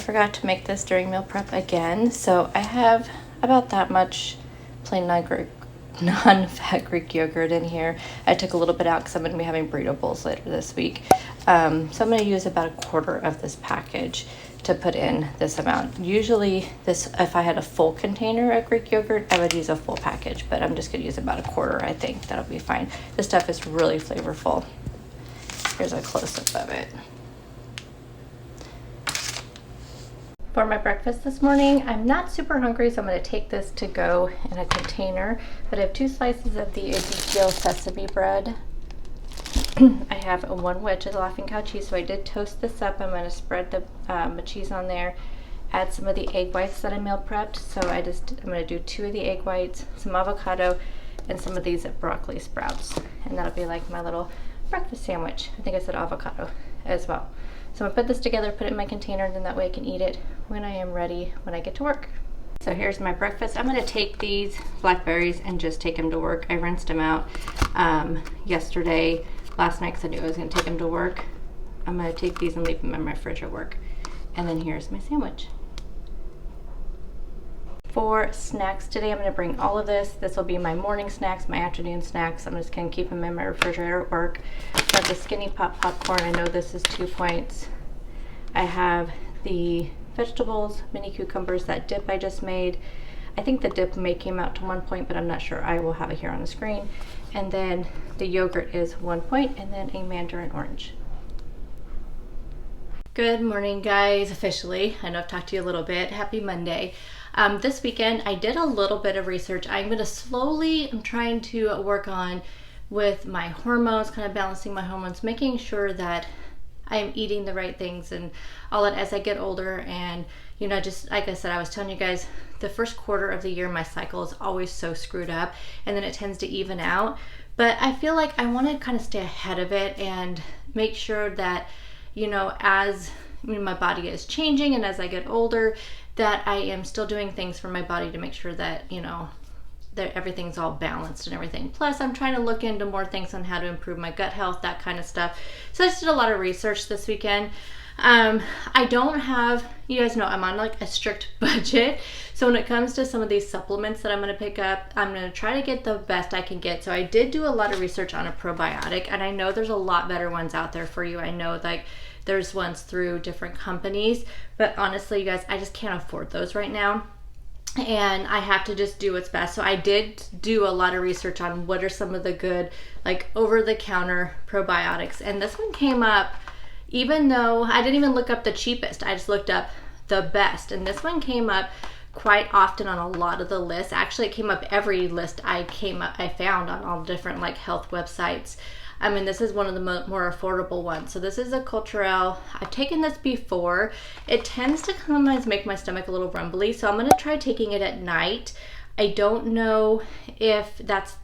forgot to make this during meal prep again. So I have about that much plain non-fat Greek yogurt in here. I took a little bit out because I'm going to be having burrito bowls later this week. So I'm going to use about a quarter of this package to put in this amount. Usually this, if I had a full container of Greek yogurt, I would use a full package, but I'm just going to use about a quarter. I think that'll be fine. This stuff is really flavorful. Here's a close-up of it. For my breakfast this morning, I'm not super hungry, so I'm going to take this to go in a container. But I have 2 slices of the Ezekiel sesame bread. I have 1 wedge of the Laughing Cow cheese, so I did toast this up. I'm going to spread the cheese on there, add some of the egg whites that I meal prepped. So I'm going to do 2 of the egg whites, some avocado, and some of these broccoli sprouts. And that'll be like my little breakfast sandwich. I think I said avocado as well. So I'm gonna put this together, put it in my container, and then that way I can eat it when I am ready, when I get to work. So here's my breakfast. I'm gonna take these blackberries and just take them to work. I rinsed them out last night, because I knew I was gonna take them to work. I'm gonna take these and leave them in my fridge at work. And then here's my sandwich. For snacks today, I'm gonna bring all of this. This will be my morning snacks, my afternoon snacks. I'm just gonna keep them in my refrigerator at work. Got the Skinny Pop popcorn. I know this is 2 points. I have the vegetables, mini cucumbers, that dip I just made. I think the dip may came out to 1 point, but I'm not sure. I will have it here on the screen. And then the yogurt is 1 point, and then a mandarin orange. Good morning, guys, officially. I know I've talked to you a little bit. Happy Monday. This weekend, I did a little bit of research. I'm trying to work on with my hormones, kind of balancing my hormones, making sure that I am eating the right things and all that as I get older. And, you know, just like I said, I was telling you guys, the first quarter of the year, my cycle is always so screwed up, and then it tends to even out. But I feel like I want to kind of stay ahead of it and make sure that, you know, my body is changing and as I get older, that I am still doing things for my body to make sure that, you know, that everything's all balanced and everything. Plus, I'm trying to look into more things on how to improve my gut health, that kind of stuff. So I just did a lot of research this weekend. I don't have, you guys know I'm on like a strict budget. So when it comes to some of these supplements that I'm going to pick up, I'm going to try to get the best I can get. So I did do a lot of research on a probiotic, and I know there's a lot better ones out there for you. I know like there's ones through different companies, but honestly, you guys, I just can't afford those right now. And I have to just do what's best. So I did do a lot of research on what are some of the good, like over-the-counter probiotics. And this one came up, even though I didn't even look up the cheapest, I just looked up the best. And this one came up quite often on a lot of the lists. Actually, it came up every list I found on all different like health websites. I mean, this is one of the more affordable ones. So this is a Culturelle. I've taken this before. It tends to sometimes make my stomach a little rumbly, so I'm going to try taking it at night. I don't know if that's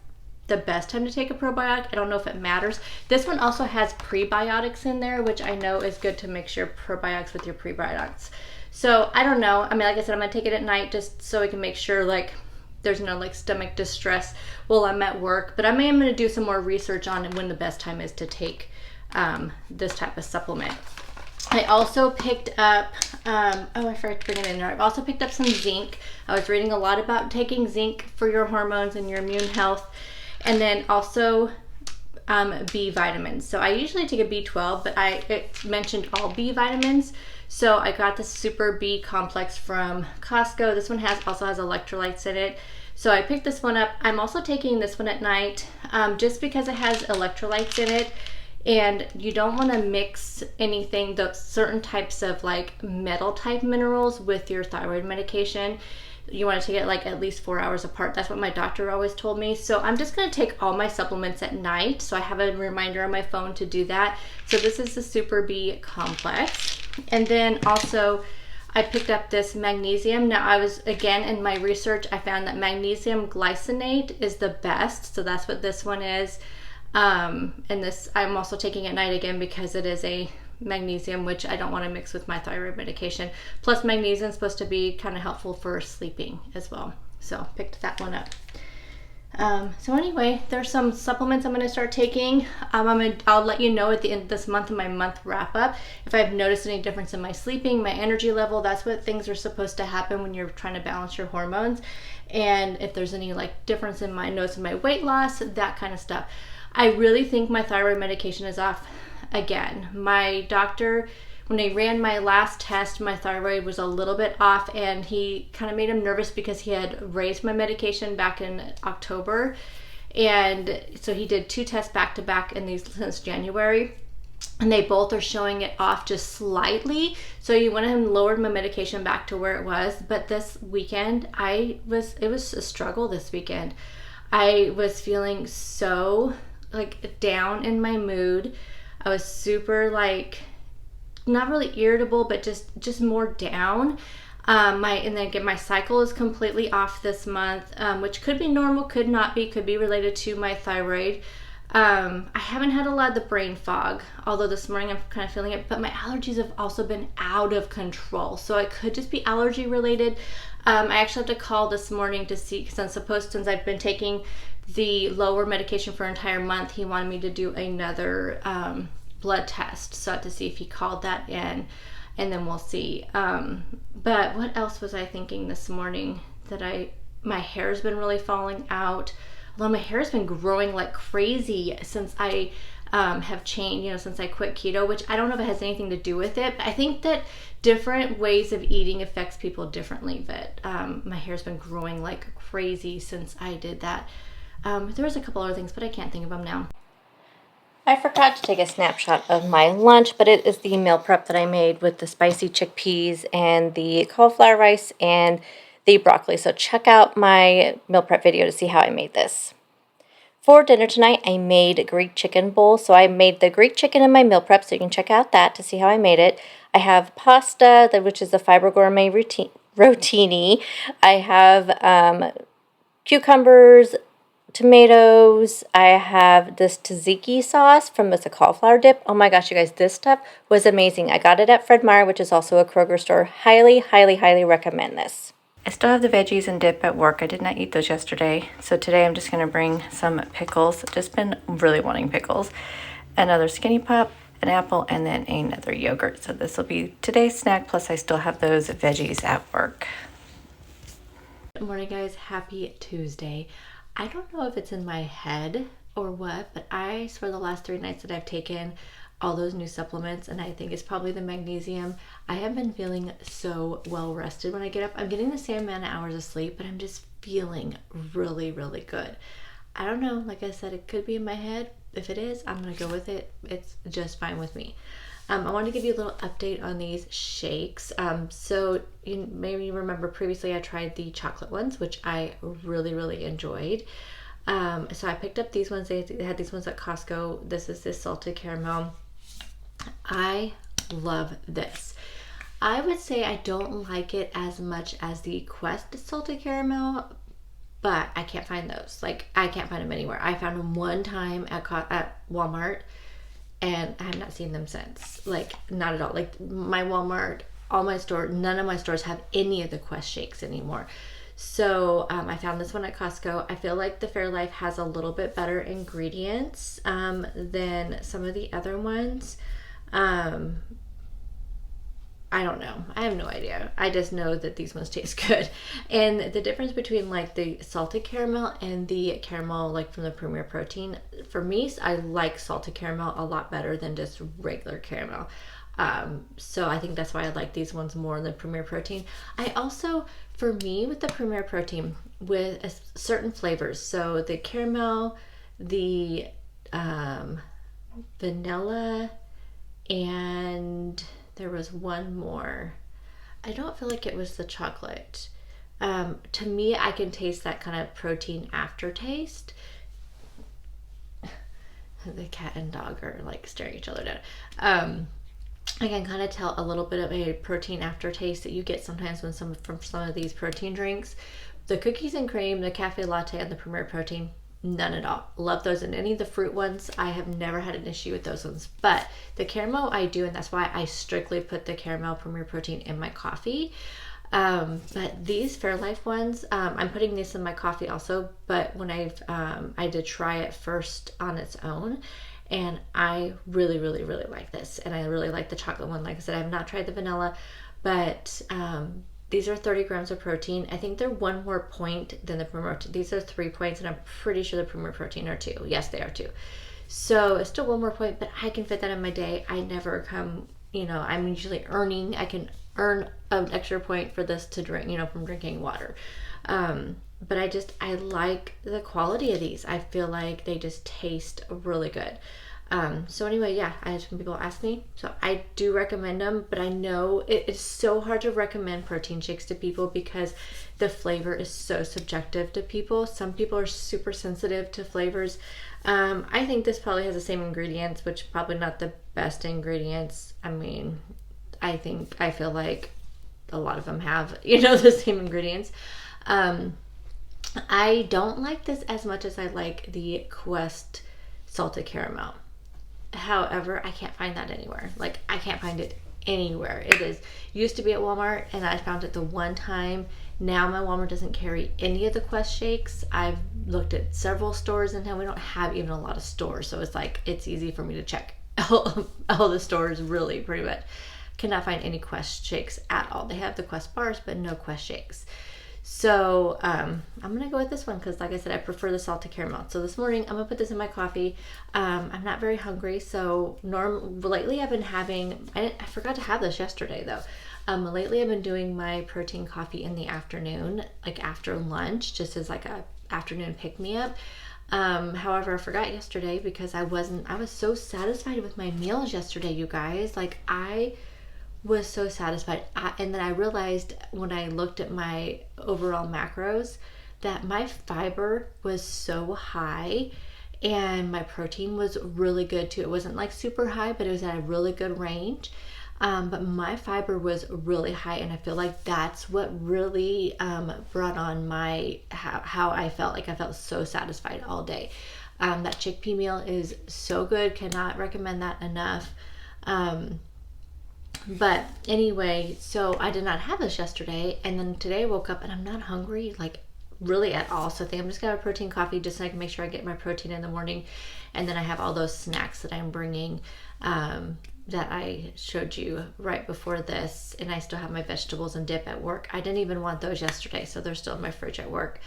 the best time to take a probiotic. I don't know if it matters. This one also has prebiotics in there, which I know is good to mix your probiotics with your prebiotics. So I don't know. I mean, like I said, I'm going to take it at night just so I can make sure like there's no like stomach distress while I'm at work. But I'm going to do some more research on when the best time is to take this type of supplement. I also picked up, I forgot to bring it in there. I've also picked up some zinc. I was reading a lot about taking zinc for your hormones and your immune health. And then also B vitamins. So I usually take a B12, but it mentioned all B vitamins. So I got the Super B complex from Costco. This one also has electrolytes in it. So I picked this one up. I'm also taking this one at night just because it has electrolytes in it. And you don't want to mix anything, certain types of like metal type minerals with your thyroid medication. You want to take it like at least 4 hours apart. That's what my doctor always told me. So I'm just going to take all my supplements at night. So I have a reminder on my phone to do that. So this is the Super B complex. And then also I picked up this magnesium. Now I was, again, in my research, I found that magnesium glycinate is the best. So that's what this one is. And this I'm also taking at night again because it is a magnesium, which I don't want to mix with my thyroid medication. Plus magnesium is supposed to be kind of helpful for sleeping as well. So picked that one up. So anyway, there's some supplements I'm going to start taking. I'll let you know at the end of this month in my month wrap up if I've noticed any difference in my sleeping, my energy level. That's what things are supposed to happen when you're trying to balance your hormones. And if there's any like difference in my notes in my weight loss, that kind of stuff. I really think my thyroid medication is off again. My doctor, when they ran my last test, my thyroid was a little bit off, and he kind of made him nervous because he had raised my medication back in October. And so he did 2 tests back to back in these since January, and they both are showing it off just slightly. So you went ahead and lowered my medication back to where it was. But this weekend, it was a struggle this weekend. I was feeling so like down in my mood. I was super like, not really irritable, but just more down. And then again, my cycle is completely off this month, which could be normal, could not be, could be related to my thyroid. I haven't had a lot of the brain fog, although this morning I'm kind of feeling it, but my allergies have also been out of control. So it could just be allergy related. I actually have to call this morning to see, since I've been taking the lower medication for an entire month, he wanted me to do another blood test, so I have to see if he called that in, and then we'll see. But what else was I thinking this morning? My hair's been really falling out, although my hair's been growing like crazy since I have changed, since I quit keto, which I don't know if it has anything to do with it, but I think that different ways of eating affects people differently. But my hair's been growing like crazy since I did that. There was a couple other things, but I can't think of them now. I forgot to take a snapshot of my lunch, but it is the meal prep that I made with the spicy chickpeas and the cauliflower rice and the broccoli. So check out my meal prep video to see how I made this. For dinner tonight, I made Greek chicken bowl. So I made the Greek chicken in my meal prep, so you can check out that to see how I made it. I have pasta, which is the Fiber Gourmet rotini. I have cucumbers, tomatoes. I have this tzatziki sauce from the cauliflower dip. Oh my gosh, you guys, this stuff was amazing. I got it at Fred Meyer, which is also a Kroger store. Highly, highly, highly recommend this. I still have the veggies and dip at work. I did not eat those yesterday. So today I'm just going to bring some pickles. Just been really wanting pickles. Another Skinny Pop, an apple, and then another yogurt. So this will be today's snack, plus I still have those veggies at work. Good morning, guys. Happy Tuesday. I don't know if it's in my head or what, but I swear the last 3 nights that I've taken all those new supplements, and I think it's probably the magnesium, I have been feeling so well rested when I get up. I'm getting the same amount of hours of sleep, but I'm just feeling really, really good. I don't know, like I said, it could be in my head. If it is, I'm going to go with it. It's just fine with me. I wanted to give you a little update on these shakes. So you maybe remember previously I tried the chocolate ones, which I really, really enjoyed. So I picked up these ones. They had these ones at Costco. This is this salted caramel. I love this. I would say I don't like it as much as the Quest salted caramel, but I can't find those. Like, I can't find them anywhere. I found them one time at Walmart, and I have not seen them since. Like, not at all. Like, my Walmart, none of my stores have any of the Quest shakes anymore. So I found this one at Costco. I feel like the Fairlife has a little bit better ingredients than some of the other ones. I don't know. I have no idea. I just know that these ones taste good. And the difference between like the salted caramel and the caramel like from the Premier Protein, for me, I like salted caramel a lot better than just regular caramel. So I think that's why I like these ones more than Premier Protein. I also, for me, with the Premier Protein, with certain flavors, so the caramel, the vanilla, and there was one more. I don't feel like it was the chocolate. To me, I can taste that kind of protein aftertaste. The cat and dog are like staring each other down. I can kind of tell a little bit of a protein aftertaste that you get sometimes when from some of these protein drinks. The cookies and cream, the cafe latte, and the Premier Protein, none at all. Love those. And any of the fruit ones, I have never had an issue with those ones. But the caramel I do, and that's why I strictly put the caramel Premier Protein in my coffee. But these Fairlife ones, I'm putting these in my coffee also, but when I did try it first on its own, and I really, really, really like this. And I really like the chocolate one. Like I said, I have not tried the vanilla, but these are 30 grams of protein. I think they're one more point than the Premier Protein. These are 3 points, and I'm pretty sure the Premier Protein are 2. Yes, they are 2. So it's still one more point, but I can fit that in my day. I never come, I'm usually I can earn an extra point for this to drink, from drinking water. But I like the quality of these. I feel like they just taste really good. So anyway, yeah, I had some people ask me, so I do recommend them, but I know it's so hard to recommend protein shakes to people because the flavor is so subjective to people. Some people are super sensitive to flavors. I think this probably has the same ingredients, which probably not the best ingredients. I mean, I feel like a lot of them have, the same ingredients. I don't like this as much as I like the Quest salted caramel. However, I can't find that anywhere. Like, I can't find it anywhere. Used to be at Walmart, and I found it the one time. Now my Walmart doesn't carry any of the Quest shakes. I've looked at several stores, and now we don't have even a lot of stores. So it's easy for me to check all the stores, really, pretty much. Cannot find any Quest shakes at all. They have the Quest bars, but no Quest shakes. So I'm going to go with this one because, like I said, I prefer the salted caramel. So this morning, I'm going to put this in my coffee. I'm not very hungry, so lately I've been having, I forgot to have this yesterday, though. Lately I've been doing my protein coffee in the afternoon, like after lunch, just as like a afternoon pick-me-up. However, I forgot yesterday because I was so satisfied with my meals yesterday, you guys. Like, I was so satisfied. And then I realized when I looked at my overall macros that my fiber was so high and my protein was really good too. It wasn't like super high, but it was at a really good range. But my fiber was really high, and I feel like that's what really brought on how I felt. Like, I felt so satisfied all day. That chickpea meal is so good. Cannot recommend that enough. But anyway, so I did not have this yesterday, and then today I woke up and I'm not hungry, like, really at all. So I think I'm just gonna have a protein coffee just so I can make sure I get my protein in the morning, and then I have all those snacks that I'm bringing that I showed you right before this, and I still have my vegetables and dip at work. I didn't even want those yesterday, so they're still in my fridge at work.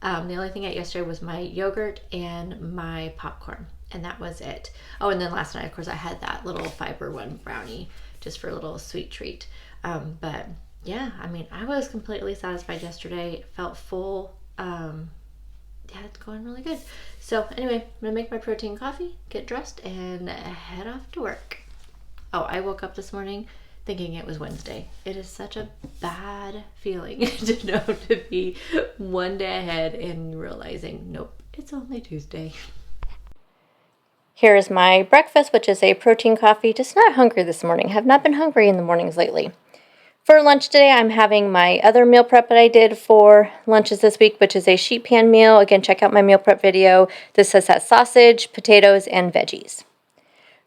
The only thing I ate yesterday was my yogurt and my popcorn, and that was it. Oh, and then last night, of course, I had that little fiber one brownie just for a little sweet treat. But yeah, I mean, I was completely satisfied yesterday. Felt full. Yeah, it's going really good. So anyway, I'm gonna make my protein coffee, get dressed, and head off to work. Oh, I woke up this morning thinking it was Wednesday. It is such a bad feeling to know to be one day ahead and realizing, nope, it's only Tuesday. Here is my breakfast, which is a protein coffee. Just not hungry this morning. Have not been hungry in the mornings lately. For lunch today, I'm having my other meal prep that I did for lunches this week, which is a sheet pan meal. Again, check out my meal prep video. This has sausage, potatoes, and veggies.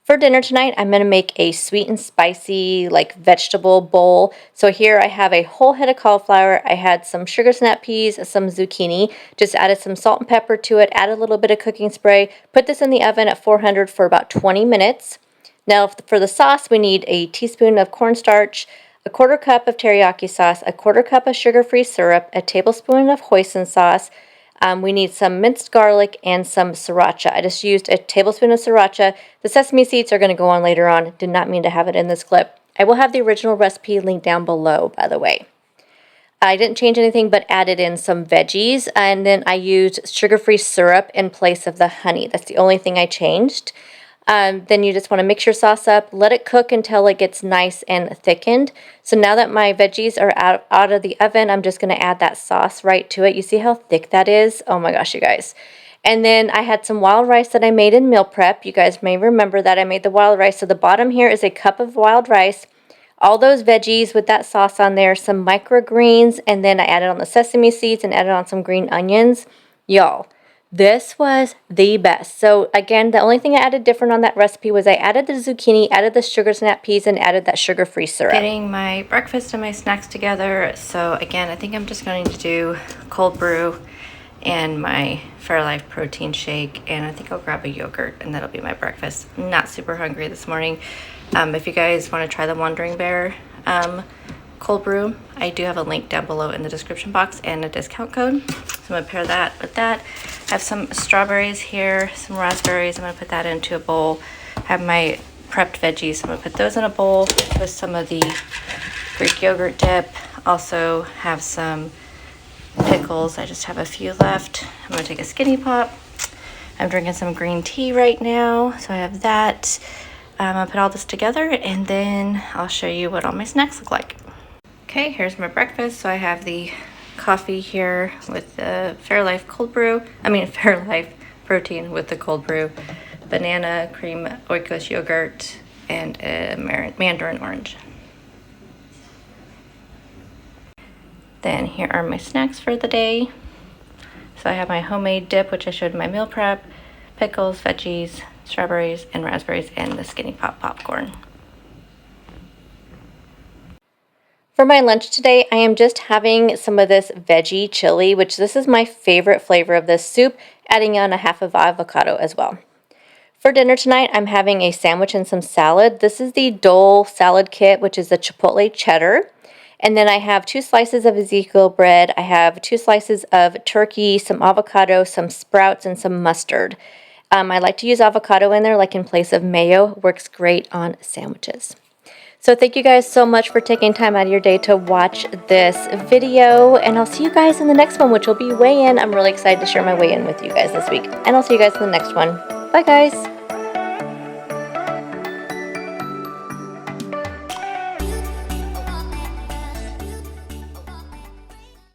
For dinner tonight, I'm going to make a sweet and spicy, like, vegetable bowl. So here I have a whole head of cauliflower. I had some sugar snap peas, some zucchini. Just added some salt and pepper to it, added a little bit of cooking spray. Put this in the oven at 400 for about 20 minutes. Now, for the sauce, we need a teaspoon of cornstarch, a quarter cup of teriyaki sauce, a quarter cup of sugar-free syrup, a tablespoon of hoisin sauce. We need some minced garlic and some sriracha. I just used a tablespoon of sriracha. The sesame seeds are going to go on later on. Did not mean to have it in this clip. I will have the original recipe linked down below, by the way. I didn't change anything but added in some veggies, and then I used sugar-free syrup in place of the honey. That's the only thing I changed. Then you just want to mix your sauce up, let it cook until it gets nice and thickened. So now that my veggies are out of the oven, I'm just going to add that sauce right to it. You see how thick that is? Oh my gosh, you guys. And then I had some wild rice that I made in meal prep. You guys may remember that I made the wild rice. So the bottom here is a cup of wild rice, all those veggies with that sauce on there, some microgreens, and then I added on the sesame seeds and added on some green onions. Y'all, This was the best. So again, the only thing I added different on that recipe was I added the zucchini, added the sugar snap peas, and added that sugar-free syrup. Getting my breakfast and my snacks together. So again, I think I'm just going to do cold brew and my Fairlife protein shake, and I think I'll grab a yogurt, and that'll be my breakfast. I'm not super hungry this morning. If you guys want to try the Wandering Bear cold brew, I do have a link down below in the description box and a discount code. So I'm gonna pair that with that. I have some strawberries here, some raspberries. I'm gonna put that into a bowl. I have my prepped veggies. I'm gonna put those in a bowl with some of the Greek yogurt dip. Also have some pickles. I just have a few left. I'm gonna take a skinny pop. I'm drinking some green tea right now, so I have that. I'm gonna put all this together, and then I'll show you what all my snacks look like. Okay, here's my breakfast. So I have the coffee here with the Fairlife Fairlife protein with the cold brew, banana cream oikos yogurt, and a mandarin orange. Then here are my snacks for the day. So I have my homemade dip, which I showed in my meal prep, pickles, veggies, strawberries, and raspberries, and the Skinny Pop popcorn. For my lunch today, I am just having some of this veggie chili, which this is my favorite flavor of this soup, adding on a half of avocado as well. For dinner tonight, I'm having a sandwich and some salad. This is the Dole salad kit, which is the chipotle cheddar. And then I have 2 slices of Ezekiel bread. I have 2 slices of turkey, some avocado, some sprouts, and some mustard. I like to use avocado in there, like in place of mayo. Works great on sandwiches. So thank you guys so much for taking time out of your day to watch this video, and I'll see you guys in the next one, which will be weigh-in. I'm really excited to share my weigh-in with you guys this week, and I'll see you guys in the next one. Bye guys.